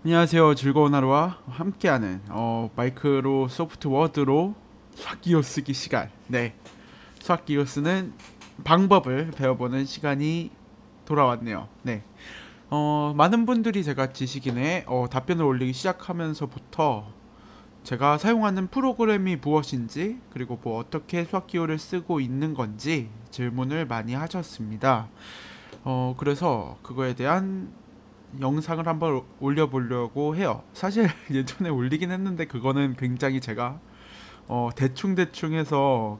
안녕하세요. 즐거운 하루와 함께하는 마이크로소프트 워드로 수학기호 쓰기 시간. 네, 수학기호 쓰는 방법을 배워보는 시간이 돌아왔네요. 네, 많은 분들이 제가 지식인에 답변을 올리기 시작하면서부터 제가 사용하는 프로그램이 무엇인지, 그리고 뭐 어떻게 수학기호를 쓰고 있는 건지 질문을 많이 하셨습니다. 그래서 그거에 대한 영상을 한번 올려보려고 해요. 사실 예전에 올리긴 했는데 그거는 굉장히 제가 대충 해서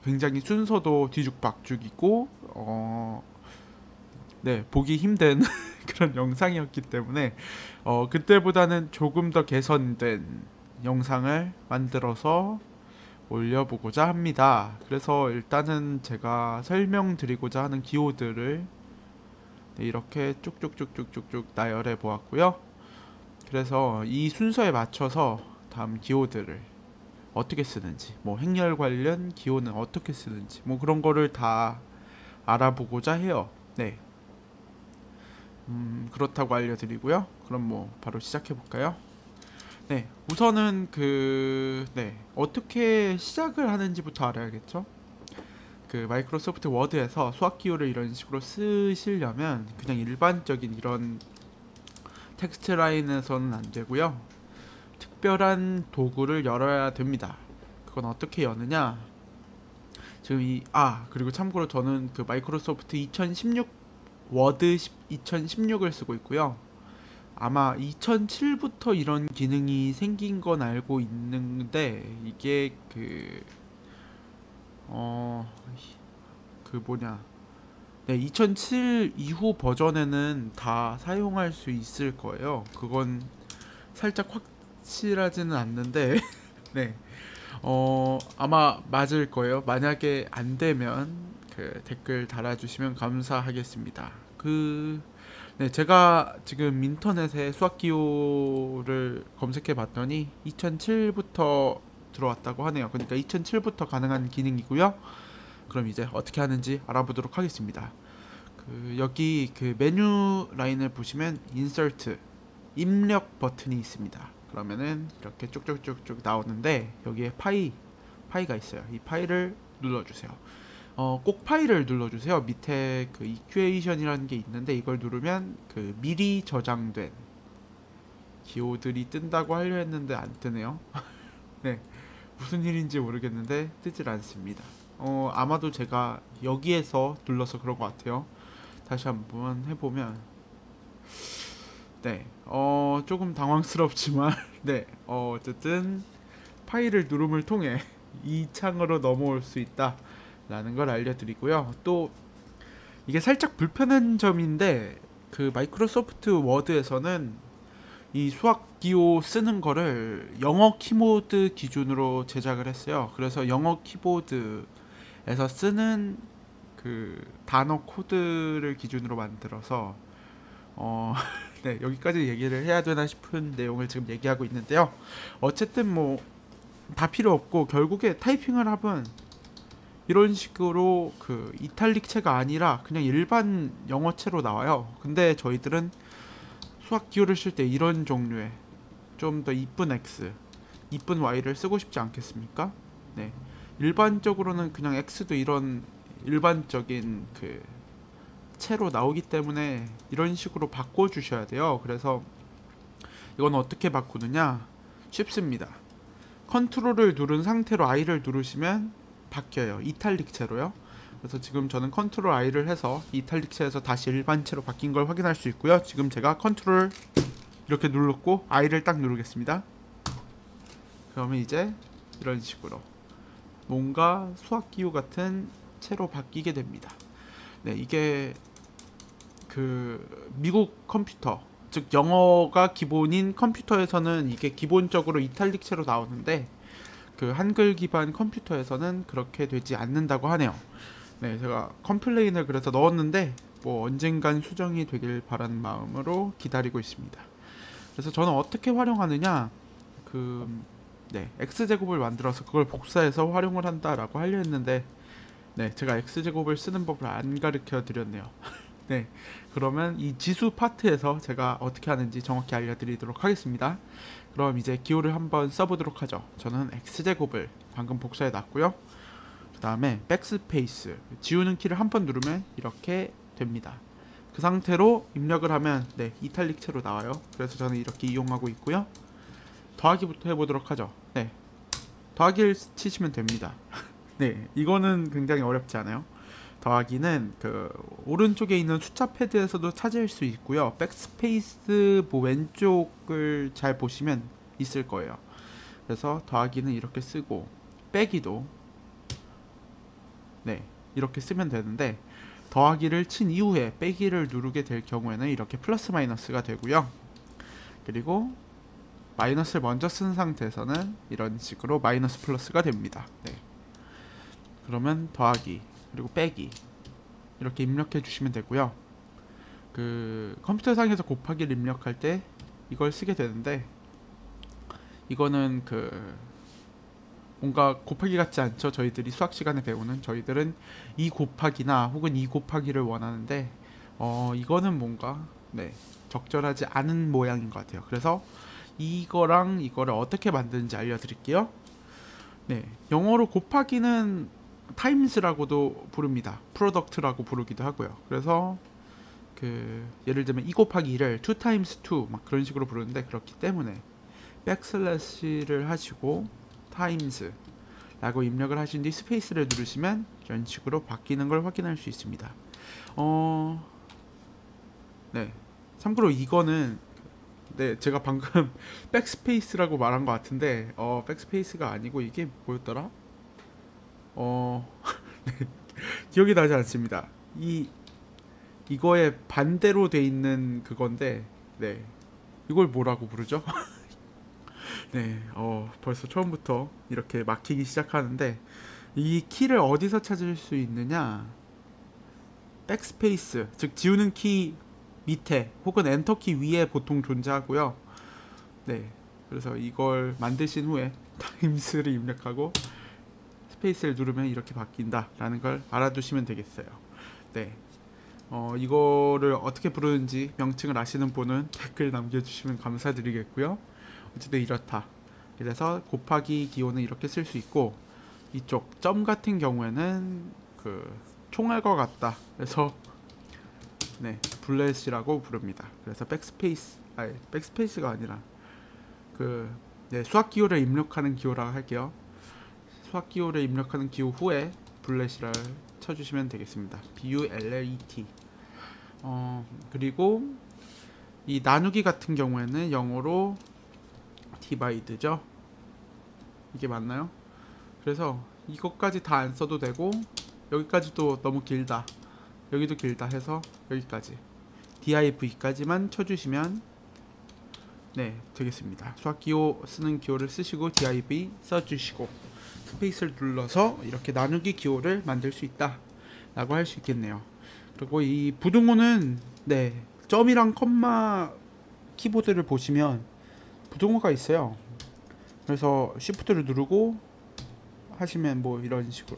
굉장히 순서도 뒤죽박죽이고 네, 보기 힘든 그런 영상이었기 때문에 그때보다는 조금 더 개선된 영상을 만들어서 올려보고자 합니다. 그래서 일단은 제가 설명드리고자 하는 기호들을 네, 이렇게 쭉쭉쭉쭉쭉쭉 나열해 보았고요. 그래서 이 순서에 맞춰서 다음 기호들을 어떻게 쓰는지, 뭐 행렬 관련 기호는 어떻게 쓰는지, 뭐 그런 거를 다 알아보고자 해요. 네, 그렇다고 알려드리고요. 그럼 뭐 바로 시작해 볼까요? 네, 우선은 네, 어떻게 시작을 하는지부터 알아야겠죠? 마이크로소프트 워드에서 수학 기호를 이런 식으로 쓰시려면 그냥 일반적인 이런 텍스트 라인에서는 안 되고요. 특별한 도구를 열어야 됩니다. 그건 어떻게 여느냐? 지금 그리고 참고로 저는 마이크로소프트 2016 워드 2016을 쓰고 있고요. 아마 2007부터 이런 기능이 생긴 건 알고 있는데 이게 어, 뭐냐. 네, 2007 이후 버전에는 다 사용할 수 있을 거예요. 그건 살짝 확실하지는 않는데 네. 아마 맞을 거예요. 만약에 안 되면 댓글 달아주시면 감사하겠습니다. 네, 제가 지금 인터넷에 수학 기호를 검색해 봤더니 2007부터 들어왔다고 하네요. 그러니까 2007부터 가능한 기능이고요. 그럼 이제 어떻게 하는지 알아보도록 하겠습니다. 여기 메뉴 라인을 보시면 인서트 입력 버튼이 있습니다. 그러면은 이렇게 쭉쭉쭉쭉 나오는데 여기에 파이가 있어요. 이 파이를 눌러주세요. 꼭 파이를 눌러주세요. 밑에 이퀘이션이라는 게 있는데 이걸 누르면 미리 저장된 기호들이 뜬다고 하려 했는데 안 뜨네요. 네, 무슨 일인지 모르겠는데 뜨질 않습니다. 아마도 제가 여기에서 눌러서 그런 것 같아요. 다시 한번 해보면 네, 조금 당황스럽지만 네, 어쨌든 파일을 누름을 통해 이 창으로 넘어올 수 있다라는 걸 알려드리고요. 또 이게 살짝 불편한 점인데 마이크로소프트 워드에서는 이 수학 기호 쓰는 거를 영어 키보드 기준으로 제작을 했어요. 그래서 영어 키보드에서 쓰는 단어 코드를 기준으로 만들어서 네, 여기까지 얘기를 해야 되나 싶은 내용을 지금 얘기하고 있는데요. 어쨌든 뭐 다 필요 없고 결국에 타이핑을 하면 이런 식으로 이탈릭체가 아니라 그냥 일반 영어체로 나와요. 근데 저희들은 수학 기호를 쓸 때 이런 종류의 좀 더 이쁜 X, 이쁜 Y를 쓰고 싶지 않겠습니까? 네, 일반적으로는 그냥 X도 이런 일반적인 채로 나오기 때문에 이런 식으로 바꿔주셔야 돼요. 그래서 이건 어떻게 바꾸느냐? 쉽습니다. 컨트롤을 누른 상태로 I를 누르시면 바뀌어요. 이탈릭체로요. 그래서 지금 저는 컨트롤 I를 해서 이탈릭체에서 다시 일반체로 바뀐 걸 확인할 수 있고요. 지금 제가 컨트롤 이렇게 눌렀고 I를 딱 누르겠습니다. 그러면 이제 이런 식으로 뭔가 수학기호 같은 채로 바뀌게 됩니다. 네, 이게 미국 컴퓨터, 즉 영어가 기본인 컴퓨터에서는 이게 기본적으로 이탈릭체로 나오는데 한글 기반 컴퓨터에서는 그렇게 되지 않는다고 하네요. 네, 제가 컴플레인을 그래서 넣었는데 뭐 언젠간 수정이 되길 바라는 마음으로 기다리고 있습니다. 그래서 저는 어떻게 활용하느냐, 네, x제곱을 만들어서 그걸 복사해서 활용을 한다라고 하려 했는데 네, 제가 x제곱을 쓰는 법을 안 가르쳐 드렸네요. 네, 그러면 이 지수 파트에서 제가 어떻게 하는지 정확히 알려드리도록 하겠습니다. 그럼 이제 기호를 한번 써보도록 하죠. 저는 x제곱을 방금 복사해 놨고요. 그 다음에 백스페이스, 지우는 키를 한 번 누르면 이렇게 됩니다. 그 상태로 입력을 하면 네, 이탈릭체로 나와요. 그래서 저는 이렇게 이용하고 있고요. 더하기부터 해보도록 하죠. 네, 더하기를 치시면 됩니다. 네, 이거는 굉장히 어렵지 않아요. 더하기는 그 오른쪽에 있는 숫자 패드에서도 찾을 수 있고요. 백스페이스 뭐 왼쪽을 잘 보시면 있을 거예요. 그래서 더하기는 이렇게 쓰고 빼기도 네, 이렇게 쓰면 되는데, 더하기를 친 이후에 빼기를 누르게 될 경우에는 이렇게 플러스 마이너스가 되고요. 그리고 마이너스를 먼저 쓴 상태에서는 이런 식으로 마이너스 플러스가 됩니다. 네. 그러면 더하기 그리고 빼기 이렇게 입력해 주시면 되고요. 그 컴퓨터상에서 곱하기를 입력할 때 이걸 쓰게 되는데, 이거는 그 뭔가 곱하기 같지 않죠. 저희들이 수학 시간에 배우는, 저희들은 2 곱하기나 혹은 2 곱하기를 원하는데 이거는 뭔가 네, 적절하지 않은 모양인 것 같아요. 그래서 이거랑 이거를 어떻게 만드는지 알려드릴게요. 네, 영어로 곱하기는 times라고도 부릅니다. product라고 부르기도 하고요. 그래서 그 예를 들면 2 곱하기 2를 2 times 2 막 그런 식으로 부르는데, 그렇기 때문에 백슬래시를 하시고 times 라고 입력을 하신 뒤 스페이스를 누르시면 이런 식으로 바뀌는 걸 확인할 수 있습니다. 네, 참고로 이거는 네, 제가 방금 백스페이스라고 말한 것 같은데 백스페이스가 아니고 이게 뭐였더라? 네, 기억이 나지 않습니다. 이거의 반대로 돼 있는 그건데, 네, 이걸 뭐라고 부르죠? 네, 벌써 처음부터 이렇게 막히기 시작하는데, 이 키를 어디서 찾을 수 있느냐? 백스페이스, 즉 지우는 키 밑에 혹은 엔터 키 위에 보통 존재하고요. 네, 그래서 이걸 만드신 후에 타임스를 입력하고 스페이스를 누르면 이렇게 바뀐다 라는 걸 알아두시면 되겠어요. 네, 이거를 어떻게 부르는지 명칭을 아시는 분은 댓글 남겨주시면 감사드리겠고요. 어쨌든 이렇다. 그래서 곱하기 기호는 이렇게 쓸 수 있고, 이쪽 점 같은 경우에는 그 총알과 같다. 그래서 네, 블렛이라고 부릅니다. 그래서 백스페이스가 아니라 그 네, 수학 기호를 입력하는 기호라고 할게요. 수학 기호를 입력하는 기호 후에 블렛이라 쳐주시면 되겠습니다. bullet. 그리고 이 나누기 같은 경우에는 영어로 divide죠. 이게 맞나요? 그래서 이것까지 다 안 써도 되고, 여기까지도 너무 길다, 여기도 길다 해서 여기까지 div까지만 쳐주시면 네, 되겠습니다. 수학기호 쓰는 기호를 쓰시고 div 써주시고 스페이스를 눌러서 이렇게 나누기 기호를 만들 수 있다 라고 할 수 있겠네요. 그리고 이 부등호는 네, 점이랑 컴마 키보드를 보시면 부등호가 있어요. 그래서 쉬프트를 누르고 하시면 뭐 이런 식으로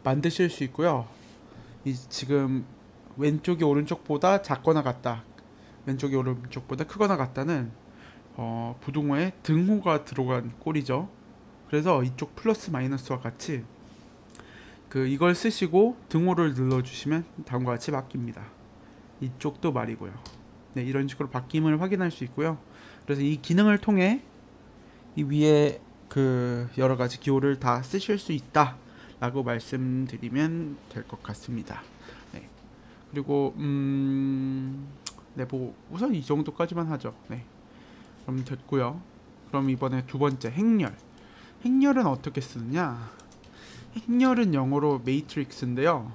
만드실 수 있고요. 이 지금 왼쪽이 오른쪽보다 작거나 같다, 왼쪽이 오른쪽보다 크거나 같다는 부등호에 등호가 들어간 꼴이죠. 그래서 이쪽 플러스 마이너스와 같이 이걸 쓰시고 등호를 눌러주시면 다음과 같이 바뀝니다. 이쪽도 말이고요. 네, 이런 식으로 바뀜을 확인할 수 있고요. 그래서 이 기능을 통해 이 위에 그 여러가지 기호를 다 쓰실 수 있다 라고 말씀드리면 될 것 같습니다. 네, 그리고 네, 뭐 우선 이 정도까지만 하죠. 네, 그럼 됐고요. 그럼 이번에 두 번째 행렬. 행렬은 어떻게 쓰느냐? 행렬은 영어로 매트릭스인데요.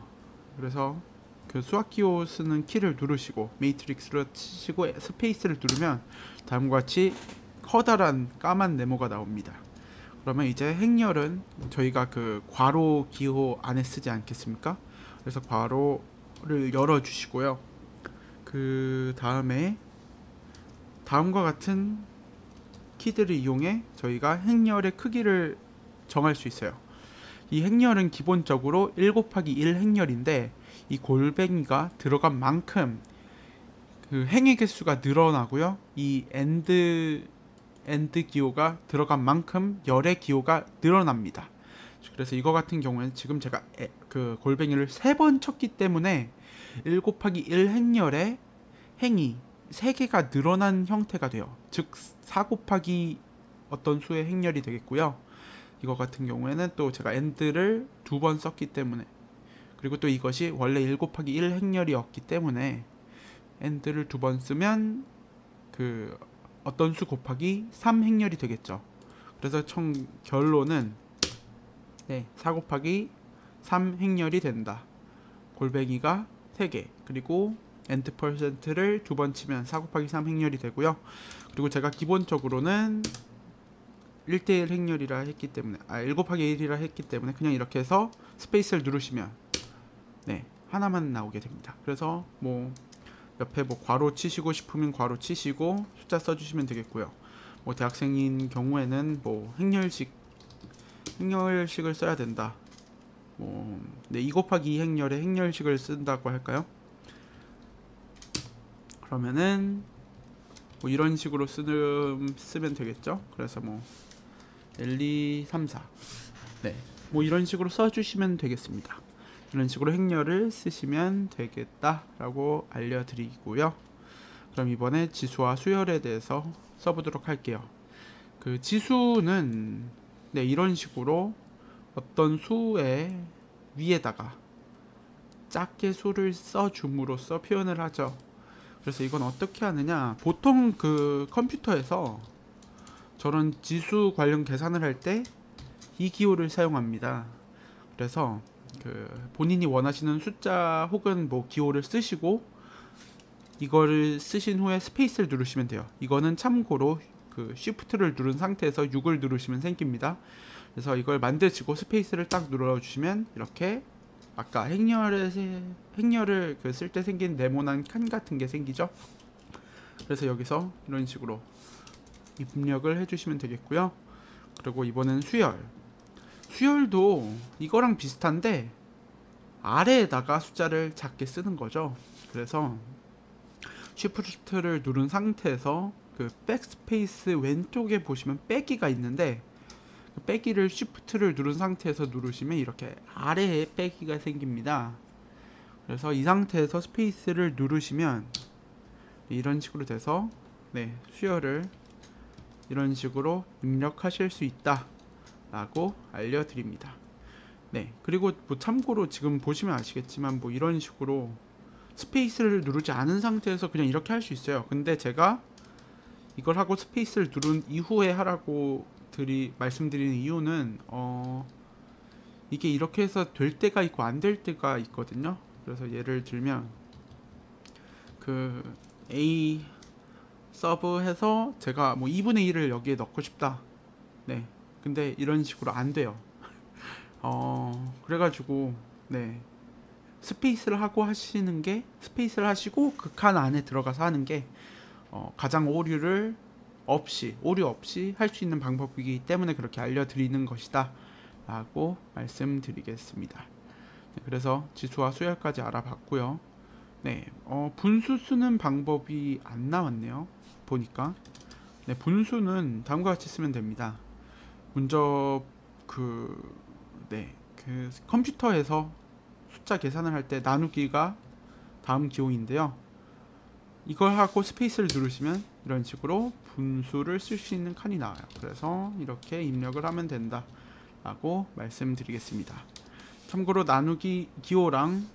그래서 그 수학기호 쓰는 키를 누르시고 매트릭스로 치시고 스페이스를 누르면 다음과 같이 커다란 까만 네모가 나옵니다. 그러면 이제 행렬은 저희가 그 괄호 기호 안에 쓰지 않겠습니까? 그래서 괄호를 열어 주시고요. 그 다음에 다음과 같은 키들을 이용해 저희가 행렬의 크기를 정할 수 있어요. 이 행렬은 기본적으로 1 곱하기 1 행렬인데, 이 골뱅이가 들어간 만큼 그 행의 개수가 늘어나고요. 이 엔드 기호가 들어간 만큼 열의 기호가 늘어납니다. 그래서 이거 같은 경우에는 지금 제가 그 골뱅이를 3번 쳤기 때문에 1 곱하기 1 행열의 행이 3개가 늘어난 형태가 돼요. 즉 4 곱하기 어떤 수의 행열이 되겠고요. 이거 같은 경우에는 또 제가 엔드를 2번 썼기 때문에, 그리고 또 이것이 원래 1 곱하기 1 행열이었기 때문에 엔드를 2번 쓰면 그 어떤 수 곱하기 3 행열이 되겠죠. 그래서 총 결론은 4 곱하기 3 행열이 된다. 골뱅이가 3개, 그리고 엔드 퍼센트를 2번 치면 4 곱하기 3 행열이 되고요. 그리고 제가 기본적으로는 1대1 행열이라 했기 때문에 1 곱하기 1이라 했기 때문에 그냥 이렇게 해서 스페이스를 누르시면 하나만 나오게 됩니다. 그래서 뭐 옆에 뭐 괄호 치시고 싶으면 괄호 치시고 숫자 써주시면 되겠고요. 뭐 대학생인 경우에는 뭐 행렬식을 써야 된다. 뭐 2 곱하기 2 행렬에 행렬식을 쓴다고 할까요? 그러면은 뭐 이런 식으로 쓰면 되겠죠. 그래서 뭐 1, 2, 3, 4 뭐 이런 식으로 써주시면 되겠습니다. 이런 식으로 행렬을 쓰시면 되겠다라고 알려드리고요. 그럼 이번에 지수와 수열에 대해서 써보도록 할게요. 그 지수는 이런 식으로 어떤 수의 위에다가 작게 수를 써줌으로써 표현을 하죠. 그래서 이건 어떻게 하느냐, 보통 그 컴퓨터에서 저런 지수 관련 계산을 할 때 이 기호를 사용합니다. 그래서 그 본인이 원하시는 숫자 혹은 뭐 기호를 쓰시고 이거를 쓰신 후에 스페이스를 누르시면 돼요. 이거는 참고로 그 쉬프트를 누른 상태에서 6을 누르시면 생깁니다. 그래서 이걸 만드시고 스페이스를 딱 눌러주시면 이렇게 아까 행렬을 그 쓸 때 생긴 네모난 칸 같은 게 생기죠. 그래서 여기서 이런 식으로 입력을 해주시면 되겠고요. 그리고 이번엔 수열도 이거랑 비슷한데 아래에다가 숫자를 작게 쓰는 거죠. 그래서 쉬프트를 누른 상태에서 그 백스페이스 왼쪽에 보시면 빼기가 있는데 그 빼기를 쉬프트를 누른 상태에서 누르시면 이렇게 아래에 빼기가 생깁니다. 그래서 이 상태에서 스페이스를 누르시면 이런 식으로 돼서 수열을 이런 식으로 입력하실 수 있다 라고 알려드립니다. 그리고 뭐 참고로 지금 보시면 아시겠지만 뭐 이런 식으로 스페이스를 누르지 않은 상태에서 그냥 이렇게 할 수 있어요. 근데 제가 이걸 하고 스페이스를 누른 이후에 하라고 말씀드리는 이유는 이게 이렇게 해서 될 때가 있고 안 될 때가 있거든요. 그래서 예를 들면 그 A 서브 해서 제가 뭐 2분의 1을 여기에 넣고 싶다. 근데 이런 식으로 안 돼요. 그래가지고 스페이스를 하고 하시는 게, 스페이스를 하시고 그 칸 안에 들어가서 하는 게 가장 오류 없이 할 수 있는 방법이기 때문에 그렇게 알려드리는 것이다 라고 말씀드리겠습니다. 그래서 지수와 수열까지 알아봤고요. 분수 쓰는 방법이 안 나왔네요. 보니까 분수는 다음과 같이 쓰면 됩니다. 먼저 그 컴퓨터에서 숫자 계산을 할 때 나누기가 다음 기호인데요. 이걸 하고 스페이스를 누르시면 이런 식으로 분수를 쓸 수 있는 칸이 나와요. 그래서 이렇게 입력을 하면 된다 라고 말씀드리겠습니다. 참고로 나누기 기호랑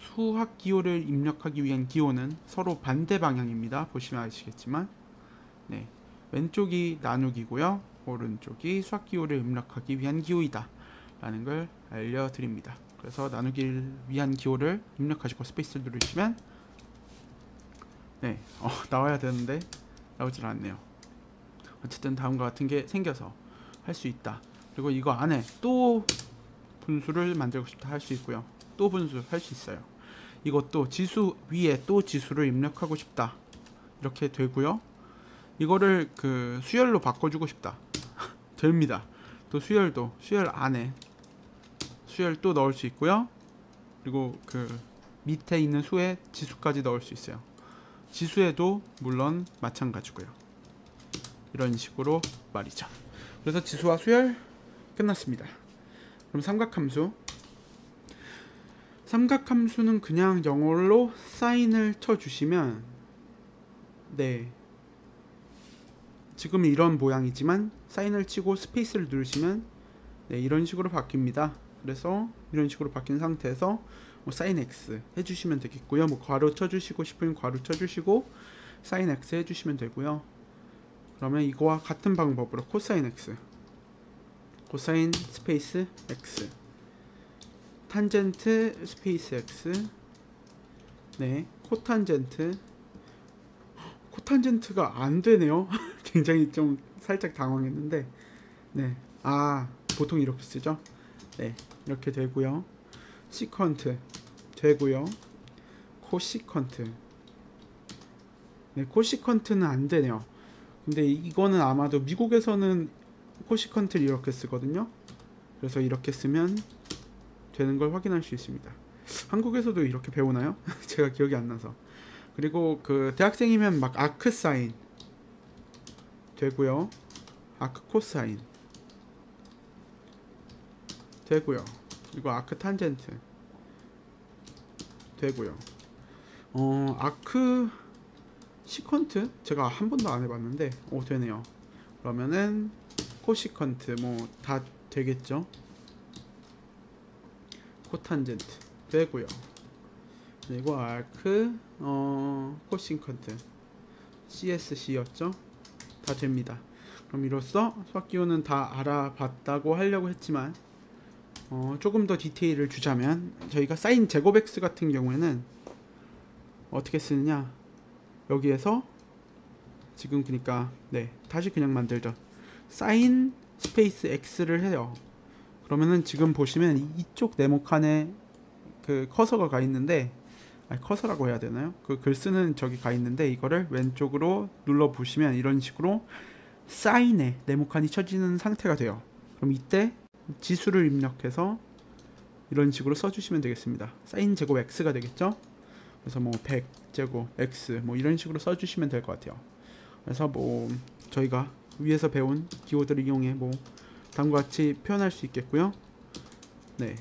수학 기호를 입력하기 위한 기호는 서로 반대 방향입니다. 보시면 아시겠지만 왼쪽이 나누기고요, 오른쪽이 수학 기호를 입력하기 위한 기호이다 라는 걸 알려드립니다. 그래서 나누기를 위한 기호를 입력하시고 스페이스를 누르시면 나와야 되는데 나오질 않네요. 어쨌든 다음과 같은 게 생겨서 할 수 있다. 그리고 이거 안에 또 분수를 만들고 싶다 할 수 있고요, 또 분수 할 수 있어요. 이것도 지수 위에 또 지수를 입력하고 싶다 이렇게 되고요. 이거를 그 수열로 바꿔주고 싶다 됩니다. 또 수열 안에 수열 또 넣을 수 있고요. 그리고 그 밑에 있는 수에 지수까지 넣을 수 있어요. 지수에도 물론 마찬가지고요. 이런 식으로 말이죠. 그래서 지수와 수열 끝났습니다. 그럼 삼각함수는 그냥 영어로 사인을 쳐주시면, 네, 지금 이런 모양이지만 사인을 치고 스페이스를 누르시면 네, 이런 식으로 바뀝니다. 그래서 이런 식으로 바뀐 상태에서 뭐 사인 x 해주시면 되겠고요. 뭐 괄호 쳐주시고 싶으면 괄호 쳐주시고 사인 x 해주시면 되고요. 그러면 이거와 같은 방법으로 코사인 x, 코사인 스페이스 x, 탄젠트 스페이스 x, 네, 코탄젠트가 안 되네요. 굉장히 좀 살짝 당황했는데, 네, 보통 이렇게 쓰죠. 네, 이렇게 되고요. 시컨트 되고요. 코시컨트, 네, 코시컨트는 안 되네요. 근데 이거는 아마도 미국에서는 코시컨트를 이렇게 쓰거든요. 그래서 이렇게 쓰면 되는 걸 확인할 수 있습니다. 한국에서도 이렇게 배우나요? 제가 기억이 안 나서. 그리고 그 대학생이면 막 아크 사인 되고요. 아크 코사인 되고요. 그리고 아크 탄젠트 되고요. 아크 시컨트 제가 한 번도 안 해봤는데 되네요. 그러면은 코시컨트 뭐 다 되겠죠. 코탄젠트 되고요. 그리고 아크 코시컨트 CSC였죠. 다 됩니다. 그럼 이로써 수학기호는 다 알아봤다고 하려고 했지만 조금 더 디테일을 주자면, 저희가 사인 제곱 x 같은 경우에는 어떻게 쓰느냐, 여기에서 지금 그러니까 네, 다시 그냥 만들죠. 사인 스페이스 x를 해요. 그러면은 지금 보시면 이쪽 네모칸에 그 커서가 가 있는데, 커서라고 해야 되나요? 그 글 쓰는 저기 가 있는데, 이거를 왼쪽으로 눌러 보시면 이런 식으로 사인에 네모칸이 쳐지는 상태가 돼요. 그럼 이때 지수를 입력해서 이런 식으로 써주시면 되겠습니다. 사인 제곱 x가 되겠죠. 그래서 뭐 100 제곱 x 뭐 이런 식으로 써주시면 될 것 같아요. 그래서 뭐 저희가 위에서 배운 기호들을 이용해 뭐 다음과 같이 표현할 수 있겠고요. 네,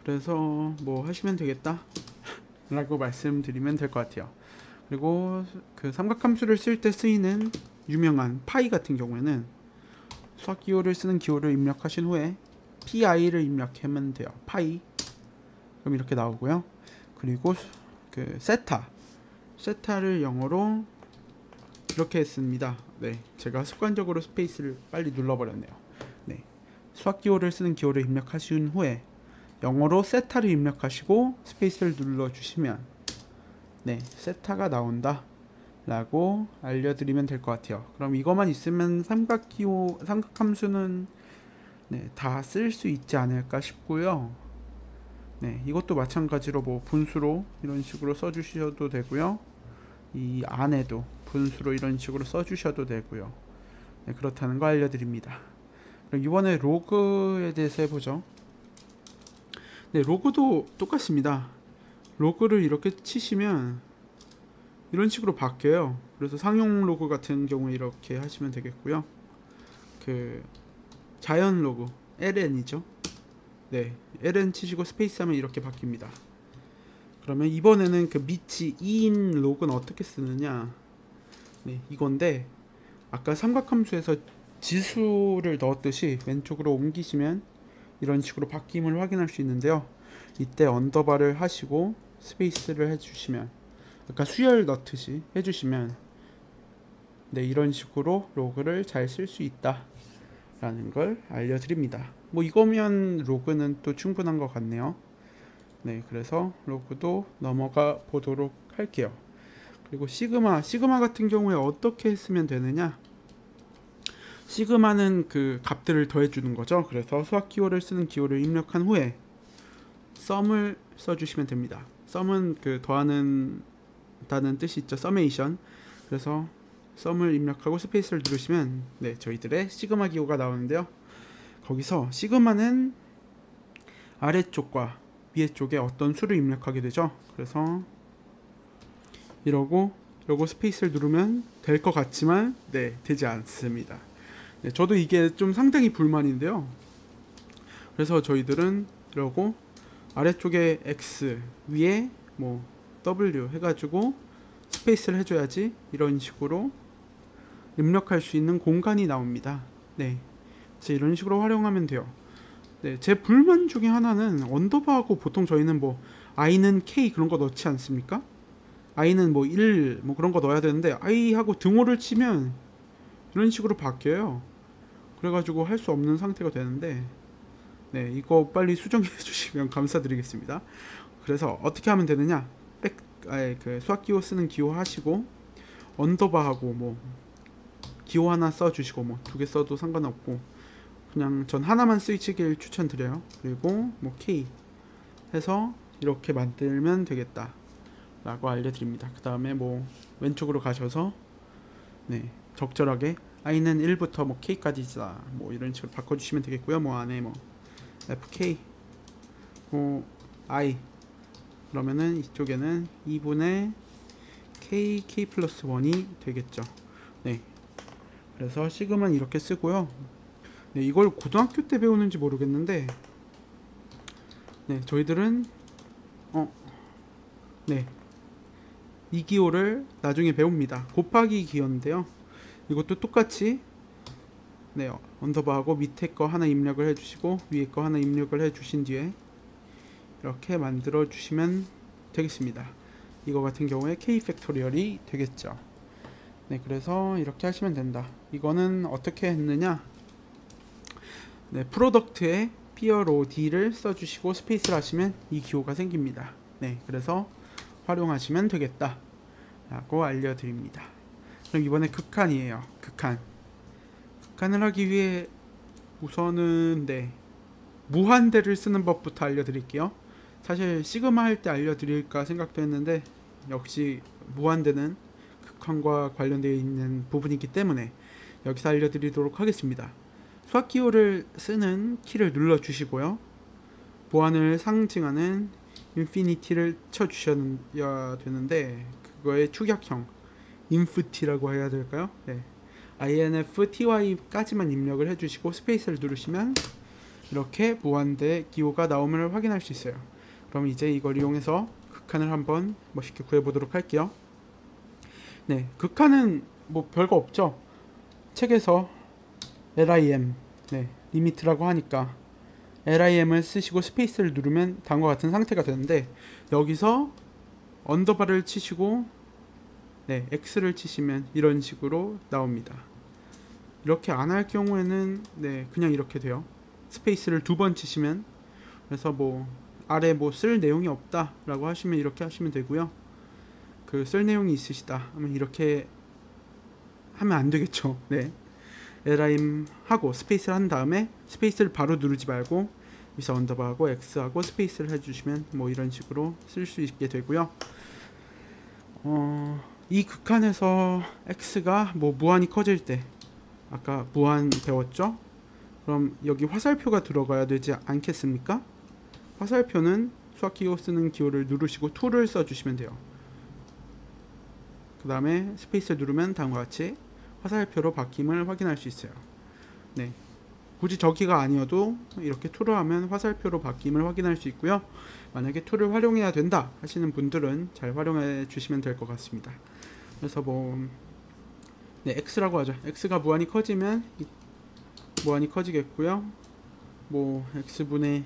그래서 뭐 하시면 되겠다 라고 말씀드리면 될 것 같아요. 그리고 그 삼각함수를 쓸 때 쓰이는 유명한 파이 같은 경우에는 수학기호를 쓰는 기호를 입력하신 후에 pi를 입력하면 돼요. 파이, 그럼 이렇게 나오고요. 그리고 그 세타를 영어로 이렇게 했습니다. 네, 제가 습관적으로 스페이스를 빨리 눌러버렸네요. 네, 수학기호를 쓰는 기호를 입력하신 후에 영어로 세타를 입력하시고 스페이스를 눌러주시면 네, 세타가 나온다 라고 알려드리면 될 것 같아요. 그럼 이것만 있으면 삼각함수는 네, 다 쓸 수 있지 않을까 싶고요. 네, 이것도 마찬가지로 뭐 분수로 이런 식으로 써주셔도 되고요. 이 안에도 분수로 이런 식으로 써주셔도 되고요. 네, 그렇다는 거 알려드립니다. 그럼 이번에 로그에 대해서 해보죠. 네, 로그도 똑같습니다. 로그를 이렇게 치시면 이런 식으로 바뀌어요. 그래서 상용 로그 같은 경우에 이렇게 하시면 되겠고요. 그 자연 로그 ln이죠. 네, ln 치시고 스페이스 하면 이렇게 바뀝니다. 그러면 이번에는 그 밑이 2인 로그는 어떻게 쓰느냐, 네, 이건데 아까 삼각함수에서 지수를 넣었듯이 왼쪽으로 옮기시면 이런 식으로 바뀜을 확인할 수 있는데요. 이때 언더바를 하시고 스페이스를 해주시면, 아까 수열 넣듯이 해주시면 네, 이런 식으로 로그를 잘 쓸 수 있다 라는 걸 알려드립니다. 뭐 이거면 로그는 또 충분한 것 같네요. 네, 그래서 로그도 넘어가 보도록 할게요. 그리고 시그마 같은 경우에 어떻게 쓰면 되느냐, 시그마는 그 값들을 더해주는 거죠. 그래서 수학 기호를 쓰는 기호를 입력한 후에 썸을 써주시면 됩니다. 썸은 그 더하는 다는 뜻이 있죠. 서메이션. 그래서 썸을 입력하고 스페이스를 누르시면 네, 저희들의 시그마 기호가 나오는데요. 거기서 시그마는 아래쪽과 위에 쪽에 어떤 수를 입력하게 되죠. 그래서 이러고 스페이스를 누르면 될 것 같지만 네, 되지 않습니다. 네, 저도 이게 좀 상당히 불만인데요. 그래서 저희들은 이러고 아래쪽에 X, 위에 뭐 W 해가지고 스페이스를 해줘야지 이런 식으로 입력할 수 있는 공간이 나옵니다. 네, 그래서 이런 식으로 활용하면 돼요. 네, 제 불만 중에 하나는 언더바하고 보통 저희는 뭐 i는 k 그런 거 넣지 않습니까? i는 뭐 1 뭐 그런 거 넣어야 되는데 i하고 등호를 치면 이런 식으로 바뀌어요. 그래가지고 할 수 없는 상태가 되는데 네, 이거 빨리 수정해 주시면 감사드리겠습니다. 그래서 어떻게 하면 되느냐, 그 수학기호 쓰는 기호 하시고 언더바하고 뭐 기호 하나 써주시고 뭐 두 개 써도 상관없고 그냥 전 하나만 쓰시길 추천드려요. 그리고 뭐 K 해서 이렇게 만들면 되겠다 라고 알려드립니다. 그 다음에 뭐 왼쪽으로 가셔서 네, 적절하게 i는 1부터 뭐 k까지다 뭐 이런 식으로 바꿔주시면 되겠고요. 뭐 안에 뭐 fk 뭐 i 그러면은 이쪽에는 2분의 k 플러스 1이 되겠죠. 네, 그래서 시그마는 이렇게 쓰고요. 네, 이걸 고등학교 때 배우는지 모르겠는데 네, 저희들은 네, 이 기호를 나중에 배웁니다. 곱하기 기호인데요. 이것도 똑같이 네, 언더바하고 밑에 거 하나 입력을 해주시고 위에 거 하나 입력을 해주신 뒤에 이렇게 만들어 주시면 되겠습니다. 이거 같은 경우에 k 팩토리얼이 되겠죠. 네, 그래서 이렇게 하시면 된다. 이거는 어떻게 했느냐, 네, 프로덕트에 PROD를 써주시고 스페이스를 하시면 이 기호가 생깁니다. 네, 그래서 활용하시면 되겠다 라고 알려드립니다. 그럼 이번에 극한이에요. 극한을 하기 위해 우선은 네, 무한대를 쓰는 법부터 알려드릴게요. 사실 시그마 할 때 알려드릴까 생각도 했는데 역시 무한대는 극한과 관련되어 있는 부분이기 때문에 여기서 알려드리도록 하겠습니다. 수학기호를 쓰는 키를 눌러 주시고요, 무한을 상징하는 인피니티를 쳐주셔야 되는데 그거의 축약형 inft라고 해야 될까요? 네, infty까지만 입력을 해주시고 스페이스를 누르시면 이렇게 무한대 기호가 나옴을 확인할 수 있어요. 그럼 이제 이걸 이용해서 극한을 한번 멋있게 구해보도록 할게요. 네, 극한은 뭐 별거 없죠. 책에서 lim 네, 리미트라고 하니까 lim을 쓰시고 스페이스를 누르면 다음과 같은 상태가 되는데 여기서 언더바를 치시고 네, x를 치시면 이런 식으로 나옵니다. 이렇게 안 할 경우에는 네, 그냥 이렇게 돼요. 스페이스를 2번 치시면, 그래서 뭐 아래 뭐 쓸 내용이 없다 라고 하시면 이렇게 하시면 되고요. 그 쓸 내용이 있으시다 하면 이렇게 하면 안 되겠죠. 네, lim 하고 스페이스를 한 다음에 스페이스를 바로 누르지 말고 여기서 언더바하고 x하고 스페이스를 해주시면 뭐 이런 식으로 쓸 수 있게 되고요. 이 극한에서 x가 뭐 무한히 커질 때 아까 무한 배웠죠? 그럼 여기 화살표가 들어가야 되지 않겠습니까? 화살표는 수학기호 쓰는 기호를 누르시고 2를 써주시면 돼요. 그 다음에 스페이스 누르면 다음과 같이 화살표로 바뀜을 확인할 수 있어요. 네, 굳이 저기가 아니어도 이렇게 2를 하면 화살표로 바뀜을 확인할 수 있고요. 만약에 2를 활용해야 된다 하시는 분들은 잘 활용해 주시면 될 것 같습니다. 그래서 뭐 네, x라고 하죠. x가 무한히 커지면 무한히 커지겠고요. 뭐 x분의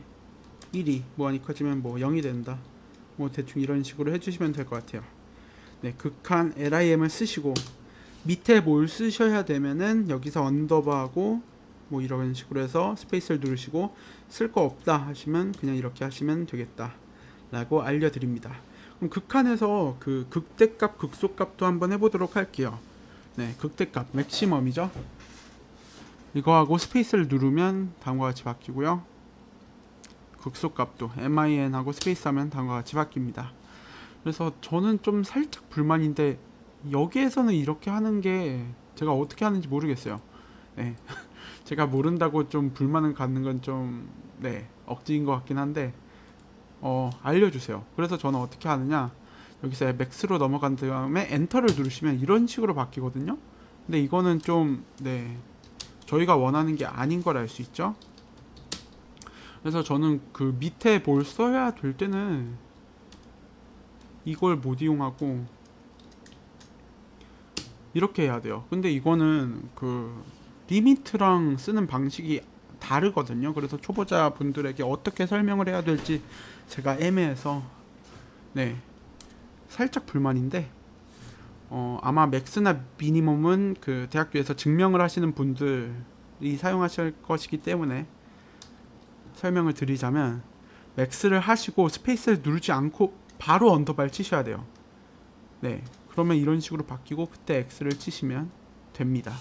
1이 무한히 커지면 뭐 0이 된다. 뭐 대충 이런 식으로 해주시면 될 것 같아요. 네, 극한 lim을 쓰시고 밑에 뭘 쓰셔야 되면은 여기서 언더바하고 뭐 이런 식으로 해서 스페이스를 누르시고 쓸 거 없다 하시면 그냥 이렇게 하시면 되겠다 라고 알려드립니다. 그럼 극한에서 그 극대값 극소값도 한번 해보도록 할게요. 네, 극대값 맥시멈이죠. 이거하고 스페이스를 누르면 다음과 같이 바뀌고요. 극소값도 min하고 스페이스 하면 다음과 같이 바뀝니다. 그래서 저는 좀 살짝 불만인데 여기에서는 이렇게 하는 게 제가 어떻게 하는지 모르겠어요. 네, 제가 모른다고 좀 불만을 갖는 건 좀 네, 억지인 것 같긴 한데 알려주세요. 그래서 저는 어떻게 하느냐, 여기서 맥스로 넘어간 다음에 엔터를 누르시면 이런 식으로 바뀌거든요. 근데 이거는 좀 저희가 원하는 게 아닌 걸 알 수 있죠. 그래서 저는 그 밑에 뭘 써야 될 때는 이걸 못 이용하고 이렇게 해야 돼요. 근데 이거는 그 리미트랑 쓰는 방식이 다르거든요. 그래서 초보자 분들에게 어떻게 설명을 해야 될지 제가 애매해서 살짝 불만인데, 아마 맥스나 미니멈은 그 대학교에서 증명을 하시는 분들이 사용하실 것이기 때문에 설명을 드리자면, 맥스를 하시고 스페이스를 누르지 않고 바로 언더바를 치셔야 돼요. 그러면 이런 식으로 바뀌고 그때 X를 치시면 됩니다.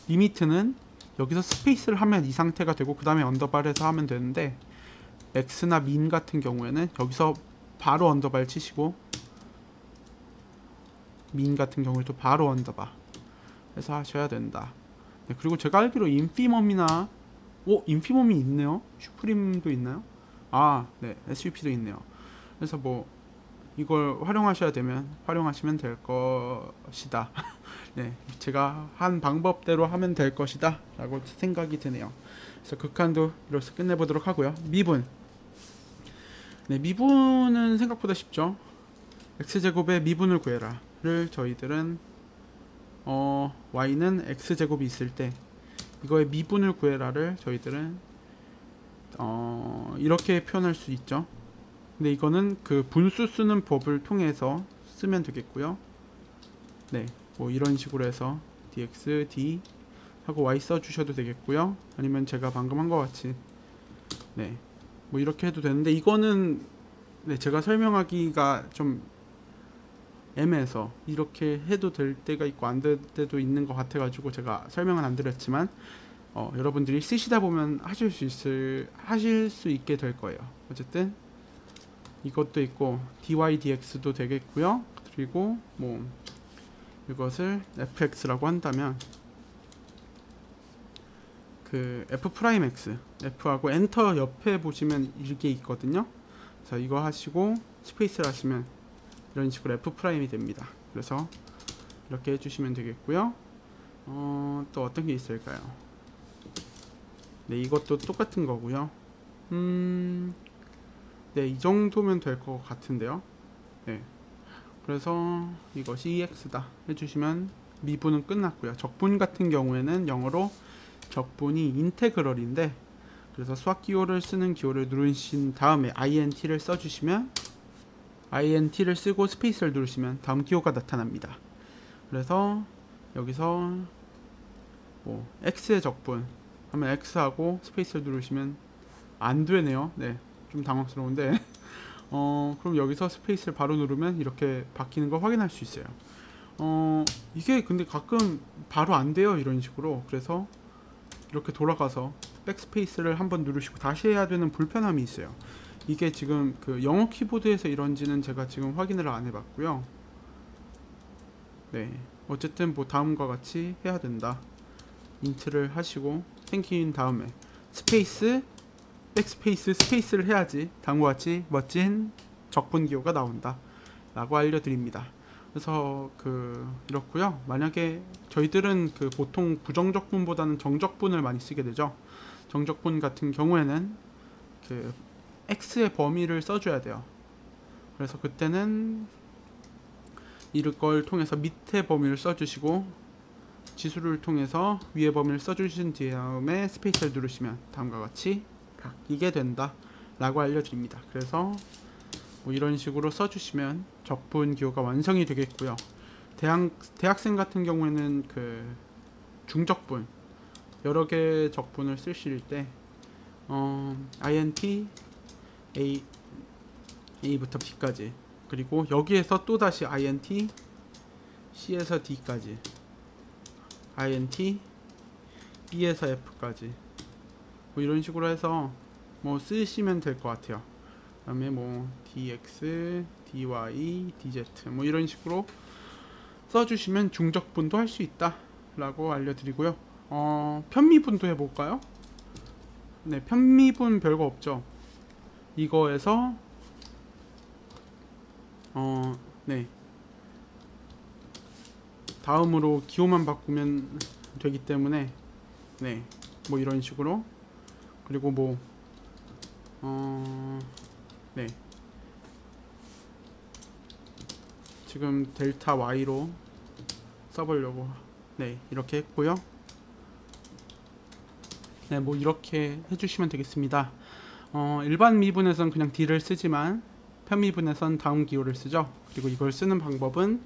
리미트는 여기서 스페이스를 하면 이 상태가 되고 그 다음에 언더바를 해서 하면 되는데, 맥스나 민 같은 경우에는 여기서 바로 언더바를 치시고 민 같은 경우에도 바로 언더바 해서 하셔야 된다. 그리고 제가 알기로 인피멈이나 인피멈이 있네요. 슈프림도 있나요? SUP도 있네요. 그래서 뭐 이걸 활용하셔야 되면 활용하시면 될 것이다. 제가 한 방법대로 하면 될 것이다 라고 생각이 드네요. 그래서 극한도 이로써 끝내보도록 하고요. 미분. 미분은 생각보다 쉽죠. x제곱의 미분을 구해라 를 저희들은 y는 x제곱이 있을 때 이거의 미분을 구해라를 저희들은 이렇게 표현할 수 있죠. 근데 이거는 그 분수 쓰는 법을 통해서 쓰면 되겠고요. 뭐 이런 식으로 해서 dx, d 하고 y 써주셔도 되겠고요. 아니면 제가 방금 한 것 같이 뭐 이렇게 해도 되는데, 이거는 제가 설명하기가 좀 애매해서 이렇게 해도 될 때가 있고 안 될 때도 있는 것 같아가지고 제가 설명은 안 드렸지만, 여러분들이 쓰시다 보면 하실 수 있게 될 거예요. 어쨌든 이것도 있고 dy dx도 되겠고요. 그리고 뭐 이것을 fx라고 한다면 그 f'(x) f하고 엔터 옆에 보시면 이게 있거든요. 자, 이거 하시고 스페이스를 하시면 이런 식으로 f'이 됩니다. 그래서 이렇게 해주시면 되겠고요. 또 어떤 게 있을까요? 이것도 똑같은 거고요. 이 정도면 될 것 같은데요. 그래서 이것이 ex다 해주시면 미분은 끝났고요. 적분 같은 경우에는 영어로 적분이 인테그럴인데, 그래서 수학 기호를 쓰는 기호를 누르신 다음에 int를 써주시면, int를 쓰고 스페이스를 누르시면 다음 기호가 나타납니다. 그래서 여기서 뭐 x의 적분 하면 x하고 스페이스를 누르시면 안 되네요. 좀 당황스러운데 그럼 여기서 스페이스를 바로 누르면 이렇게 바뀌는 걸 확인할 수 있어요. 이게 근데 가끔 바로 안 돼요, 이런 식으로. 그래서 이렇게 돌아가서 백스페이스를 한번 누르시고 다시 해야 되는 불편함이 있어요. 이게 지금 그 영어 키보드에서 이런지는 제가 지금 확인을 안 해봤고요. 어쨌든 뭐 다음과 같이 해야 된다. 인트를 하시고 생긴 다음에 스페이스, 백스페이스, 스페이스를 해야지 다음과 같이 멋진 적분 기호가 나온다 라고 알려드립니다. 그래서 이렇고요. 만약에 저희들은 보통 부정적분보다는 정적분을 많이 쓰게 되죠. 정적분 같은 경우에는 x의 범위를 써줘야 돼요. 그래서 그때는 이걸 통해서 밑에 범위를 써주시고 지수를 통해서 위에 범위를 써주신 다음에 스페이스를 누르시면 다음과 같이 바뀌게 된다 라고 알려드립니다. 그래서 뭐 이런 식으로 써주시면 적분 기호가 완성이 되겠고요. 대학생 같은 경우에는 중적분 여러 개 적분을 쓰실 때 int a부터 b까지, 그리고 여기에서 또 다시 int c에서 d까지, int b에서 f까지 뭐 이런 식으로 해서 뭐 쓰시면 될 것 같아요. 그 다음에 뭐 dx, dy, dz 뭐 이런 식으로 써주시면 중적분도 할 수 있다 라고 알려드리고요. 편미분도 해볼까요? 편미분 별거 없죠. 이거에서 네. 다음으로 기호만 바꾸면 되기 때문에 네. 뭐 이런 식으로 그리고 뭐 네. 지금 델타 Y로 써보려고 네 이렇게 했고요. 네, 뭐 이렇게 해주시면 되겠습니다. 일반 미분에선 그냥 D를 쓰지만 편미분에선 다음 기호를 쓰죠. 그리고 이걸 쓰는 방법은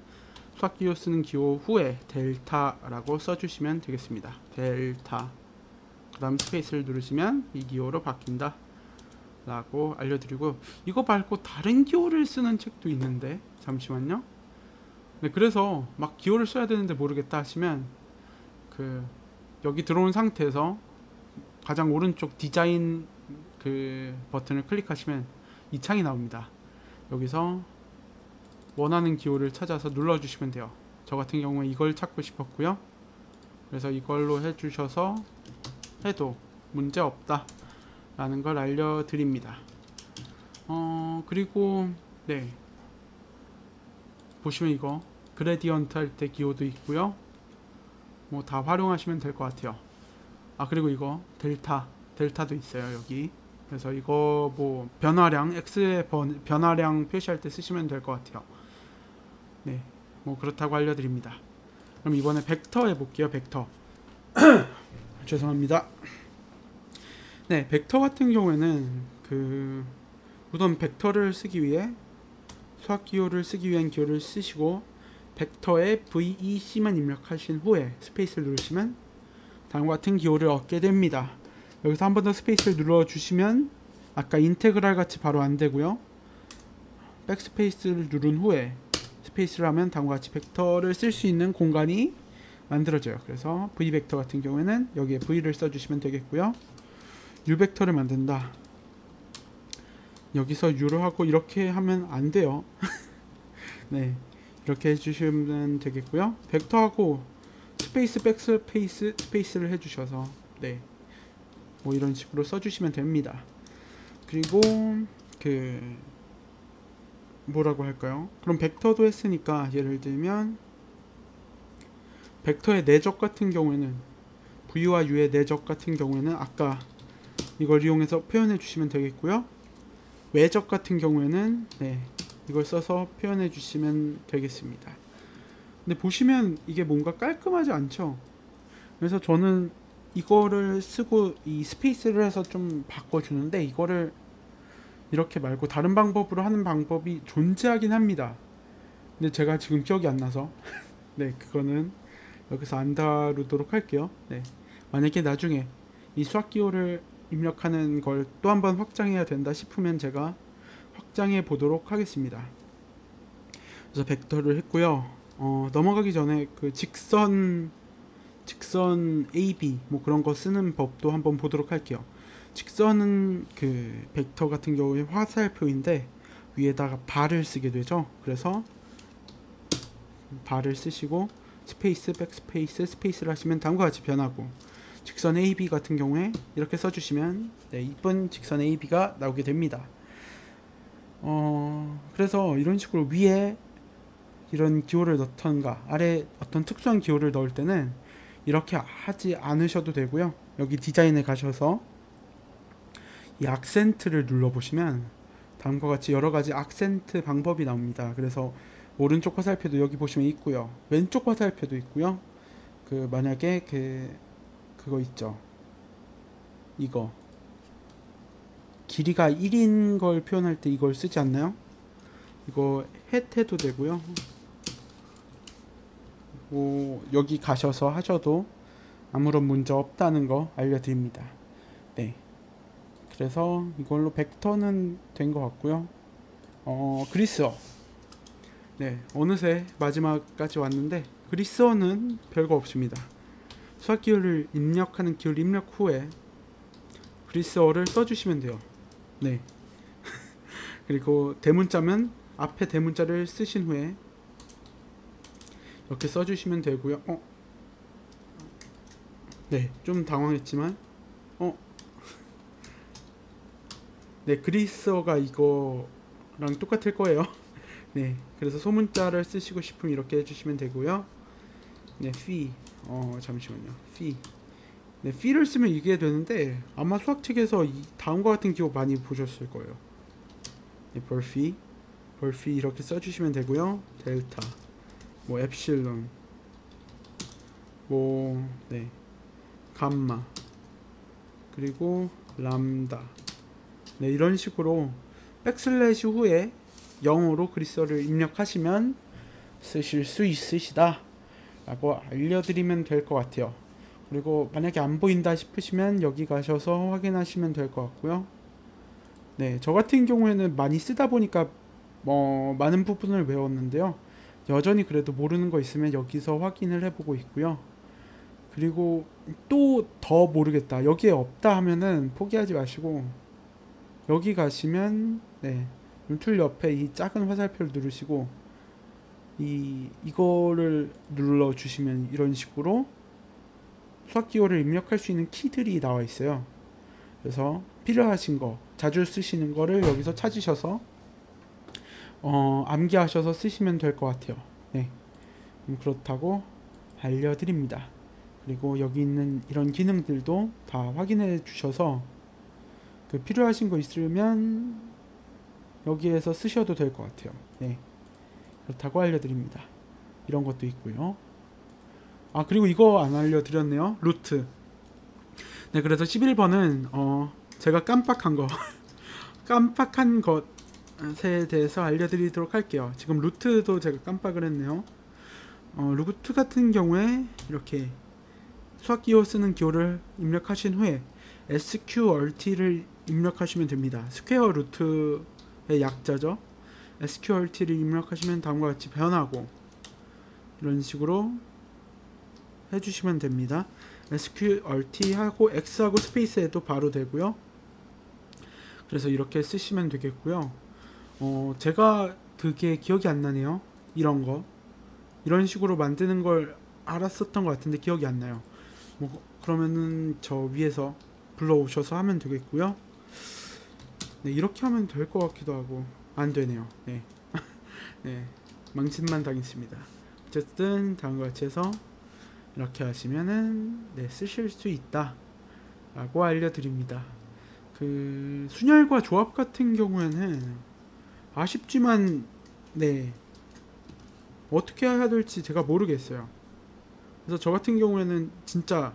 수학 기호 쓰는 기호 후에 델타라고 써주시면 되겠습니다. 델타 그 다음 스페이스를 누르시면 이 기호로 바뀐다 라고 알려드리고, 이거 말고 다른 기호를 쓰는 책도 있는데 잠시만요. 네, 그래서 막 기호를 써야 되는데 모르겠다 하시면 그 여기 들어온 상태에서 가장 오른쪽 디자인 그 버튼을 클릭하시면 이 창이 나옵니다. 여기서 원하는 기호를 찾아서 눌러주시면 돼요. 저 같은 경우에 이걸 찾고 싶었고요. 그래서 이걸로 해주셔서 해도 문제 없다 라는 걸 알려드립니다. 그리고 네, 보시면 이거 그레디언트 할 때 기호도 있고요. 뭐 다 활용하시면 될 것 같아요. 그리고 이거 델타도 있어요 여기. 그래서 이거 뭐 변화량 x의 변화량 표시할 때 쓰시면 될 것 같아요. 네, 뭐 그렇다고 알려드립니다. 그럼 이번에 벡터 해볼게요. 벡터 죄송합니다. 네, 벡터 같은 경우에는 우선 벡터를 쓰기 위해 수학 기호를 쓰기 위한 기호를 쓰시고 벡터에 VEC만 입력하신 후에 스페이스를 누르시면 다음과 같은 기호를 얻게 됩니다. 여기서 한 번 더 스페이스를 눌러주시면 아까 인테그랄 같이 바로 안되고요, 백스페이스를 누른 후에 스페이스를 하면 다음과 같이 벡터를 쓸 수 있는 공간이 만들어져요. 그래서 V벡터 같은 경우에는 여기에 V를 써주시면 되겠고요. U벡터를 만든다. 여기서 U로 하고 이렇게 하면 안돼요. 네, 이렇게 해주시면 되겠고요. 벡터하고 스페이스 백스페이스 스페이스를 해주셔서 네, 뭐 이런 식으로 써주시면 됩니다. 그리고 뭐라고 할까요? 그럼 벡터도 했으니까 예를 들면 벡터의 내적 같은 경우에는 V와 U의 내적 같은 경우에는 아까 이걸 이용해서 표현해 주시면 되겠고요. 외적 같은 경우에는 네, 이걸 써서 표현해 주시면 되겠습니다. 근데 보시면 이게 뭔가 깔끔하지 않죠? 그래서 저는 이거를 쓰고 이 스페이스를 해서 좀 바꿔주는데, 이거를 이렇게 말고 다른 방법으로 하는 방법이 존재하긴 합니다. 근데 제가 지금 기억이 안 나서 네, 그거는 여기서 안 다루도록 할게요. 네, 만약에 나중에 이 수학 기호를 입력하는 걸 또 한번 확장해야 된다 싶으면 제가 확장해 보도록 하겠습니다. 그래서 벡터를 했고요. 넘어가기 전에 직선 AB 뭐 그런 거 쓰는 법도 한번 보도록 할게요. 직선은 벡터 같은 경우에 화살표인데 위에다가 바를 쓰게 되죠. 그래서 바를 쓰시고 스페이스 백스페이스 스페이스를 하시면 다음과 같이 변하고, 직선 AB 같은 경우에 이렇게 써주시면 네, 이쁜 직선 AB가 나오게 됩니다. 그래서 이런 식으로 위에 이런 기호를 넣던가 아래 어떤 특수한 기호를 넣을 때는 이렇게 하지 않으셔도 되고요. 여기 디자인에 가셔서 이 악센트를 눌러보시면 다음과 같이 여러가지 악센트 방법이 나옵니다. 그래서 오른쪽 화살표도 여기 보시면 있고요, 왼쪽 화살표도 있고요. 만약에 그거 있죠, 이거 길이가 1인 걸 표현할 때 이걸 쓰지 않나요? 이거 해도 되고요. 뭐 여기 가셔서 하셔도 아무런 문제 없다는 거 알려드립니다. 네, 그래서 이걸로 벡터는 된 것 같고요. 그리스어, 네, 어느새 마지막까지 왔는데 그리스어는 별거 없습니다. 수학 기호를 입력하는 기호를 입력 후에 그리스어를 써주시면 돼요. 네. 그리고 대문자면 앞에 대문자를 쓰신 후에 이렇게 써주시면 되고요. 네, 좀 당황했지만 네, 그리스어가 이거랑 똑같을 거예요. 네, 그래서 소문자를 쓰시고 싶으면 이렇게 해주시면 되고요. 네, fee. 잠시만요. fee. 네, fee를 쓰면 이게 되는데 아마 수학책에서 이 다음과 같은 기호 많이 보셨을 거예요. 네, per fee 이렇게 써주시면 되고요. 델타, 뭐 엡실론, 뭐 네, 감마, 그리고 람다. 네, 이런 식으로 백슬래시 후에 영어로 그리스어를 입력하시면 쓰실 수 있으시다 라고 알려드리면 될 것 같아요. 그리고 만약에 안 보인다 싶으시면 여기 가셔서 확인하시면 될 것 같고요. 네, 저 같은 경우에는 많이 쓰다 보니까 많은 부분을 외웠는데요. 여전히 그래도 모르는 거 있으면 여기서 확인을 해보고 있고요. 그리고 또 더 모르겠다, 여기에 없다 하면은 포기하지 마시고 여기 가시면 네, 툴 옆에 이 작은 화살표를 누르시고 이거를 눌러 주시면 이런 식으로 수학 기호를 입력할 수 있는 키들이 나와 있어요. 그래서 필요하신 거, 자주 쓰시는 거를 여기서 찾으셔서 암기하셔서 쓰시면 될 것 같아요. 네, 그렇다고 알려드립니다. 그리고 여기 있는 이런 기능들도 다 확인해 주셔서 그 필요하신 거 있으면 여기에서 쓰셔도 될 것 같아요. 네, 그렇다고 알려드립니다. 이런 것도 있고요. 아, 그리고 이거 안 알려드렸네요. 루트. 네, 그래서 11번은 제가 깜빡한 거 깜빡한 것에 대해서 알려드리도록 할게요. 지금 루트도 제가 깜빡을 했네요. 루트 같은 경우에 이렇게 수학기호 쓰는 기호를 입력하신 후에 SQRT를 입력하시면 됩니다. 스퀘어 루트의 약자죠. SQRT를 입력하시면 다음과 같이 변하고 이런 식으로 해주시면 됩니다. SQRT 하고 X하고 스페이스에도 바로 되고요. 그래서 이렇게 쓰시면 되겠고요. 제가 그게 기억이 안 나네요. 이런 식으로 만드는 걸 알았었던 것 같은데 기억이 안 나요. 그러면은 저 위에서 불러오셔서 하면 되겠고요. 네, 이렇게 하면 될 것 같기도 하고 안 되네요. 네, 네, 망신만 당했습니다. 어쨌든 다음과 같이 해서 이렇게 하시면은 네, 쓰실 수 있다 라고 알려드립니다. 그 순열과 조합 같은 경우에는 아쉽지만 네, 어떻게 해야 될지 제가 모르겠어요. 그래서 저 같은 경우에는 진짜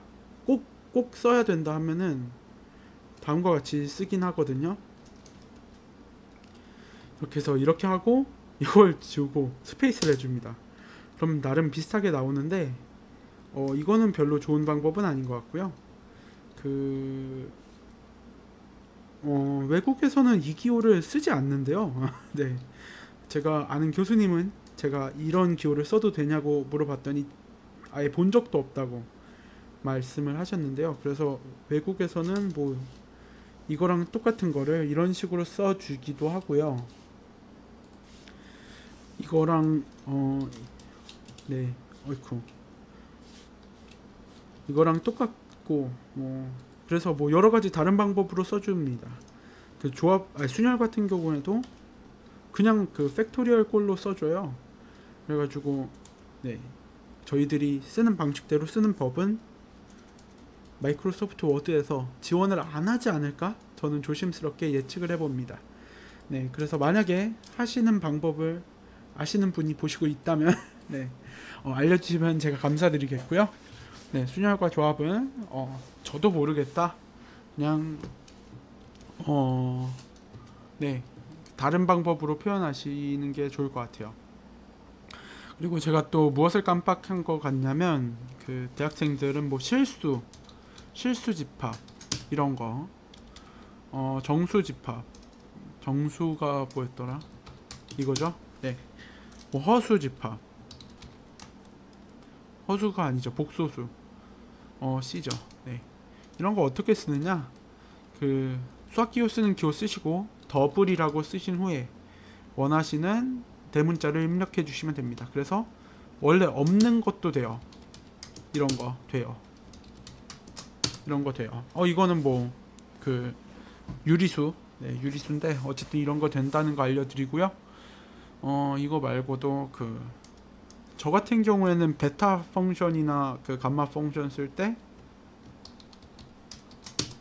꼭 써야 된다 하면은 다음과 같이 쓰긴 하거든요. 이렇게 해서 이렇게 하고 이걸 지우고 스페이스를 해줍니다. 그럼 나름 비슷하게 나오는데 이거는 별로 좋은 방법은 아닌 것 같고요. 외국에서는 이 기호를 쓰지 않는데요. 네, 제가 아는 교수님은 제가 이런 기호를 써도 되냐고 물어봤더니 아예 본 적도 없다고 말씀을 하셨는데요. 그래서 외국에서는 뭐 이거랑 똑같은 거를 이런 식으로 써주기도 하고요. 이거랑 네, 어이쿠, 이거랑 똑같고 그래서 뭐 여러 가지 다른 방법으로 써줍니다. 그 순열 같은 경우에도 그냥 그 팩토리얼 꼴로 써줘요. 그래가지고 네, 저희들이 쓰는 방식대로 쓰는 법은 마이크로소프트 워드에서 지원을 안 하지 않을까? 저는 조심스럽게 예측을 해봅니다. 네, 그래서 만약에 하시는 방법을 아시는 분이 보시고 있다면 네, 알려주시면 제가 감사드리겠고요. 네, 순열과 조합은 저도 모르겠다, 그냥 네, 다른 방법으로 표현하시는 게 좋을 것 같아요. 그리고 제가 또 무엇을 깜빡한 것 같냐면 그 대학생들은 뭐 실수 집합 이런 거, 정수 집합, 정수가 뭐였더라? 이거죠? 네, 뭐 허수 집합, 허수가 아니죠, 복소수, C죠. 네, 이런 거 어떻게 쓰느냐? 그 수학기호 쓰는 기호 쓰시고 더블이라고 쓰신 후에 원하시는 대문자를 입력해 주시면 됩니다. 그래서 원래 없는 것도 돼요. 이런 거 돼요. 이런 거 돼요. 이거는 뭐 그 유리수, 네, 유리수인데 어쨌든 이런 거 된다는 거 알려드리고요. 이거 말고도 저 같은 경우에는 베타 펑션이나 감마 펑션 쓸 때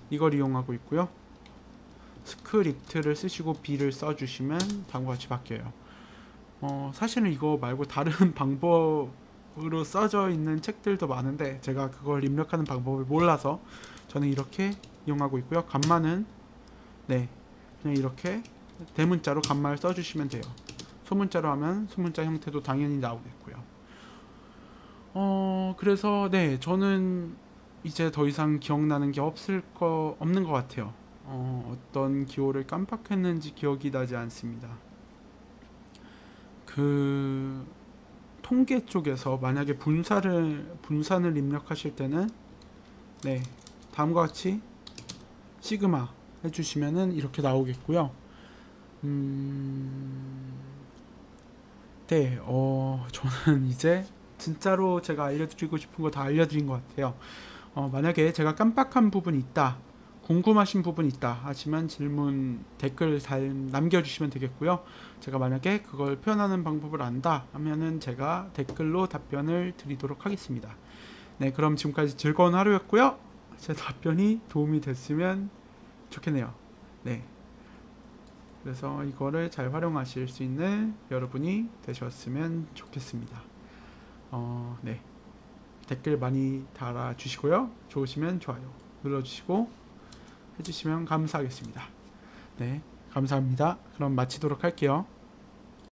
이걸 이용하고 있고요. 스크립트를 쓰시고 B를 써주시면 다음과 같이 바뀌어요. 사실은 이거 말고 다른 방법으로 써져 있는 책들도 많은데 제가 그걸 입력하는 방법을 몰라서 저는 이렇게 이용하고 있고요. 감마는 네, 그냥 이렇게 대문자로 감마를 써주시면 돼요. 소문자로 하면 소문자 형태도 당연히 나오겠고요. 그래서 네, 저는 이제 더 이상 기억나는 게 없는 것 같아요. 어떤 기호를 깜빡했는지 기억이 나지 않습니다. 통계 쪽에서 만약에 분산을 입력하실 때는 네, 다음과 같이 시그마 해주시면은 이렇게 나오겠고요. 네, 저는 이제 진짜로 제가 알려드리고 싶은 거 다 알려드린 것 같아요. 만약에 제가 깜빡한 부분이 있다, 궁금하신 부분이 있다 하시면 질문 댓글 남겨주시면 되겠고요. 제가 만약에 그걸 표현하는 방법을 안다 하면은 제가 댓글로 답변을 드리도록 하겠습니다. 네, 그럼 지금까지 즐거운 하루였고요. 제 답변이 도움이 됐으면 좋겠네요. 네, 그래서 이거를 잘 활용하실 수 있는 여러분이 되셨으면 좋겠습니다. 네, 댓글 많이 달아주시고요. 좋으시면 좋아요 눌러주시고 해주시면 감사하겠습니다. 네, 감사합니다. 그럼 마치도록 할게요.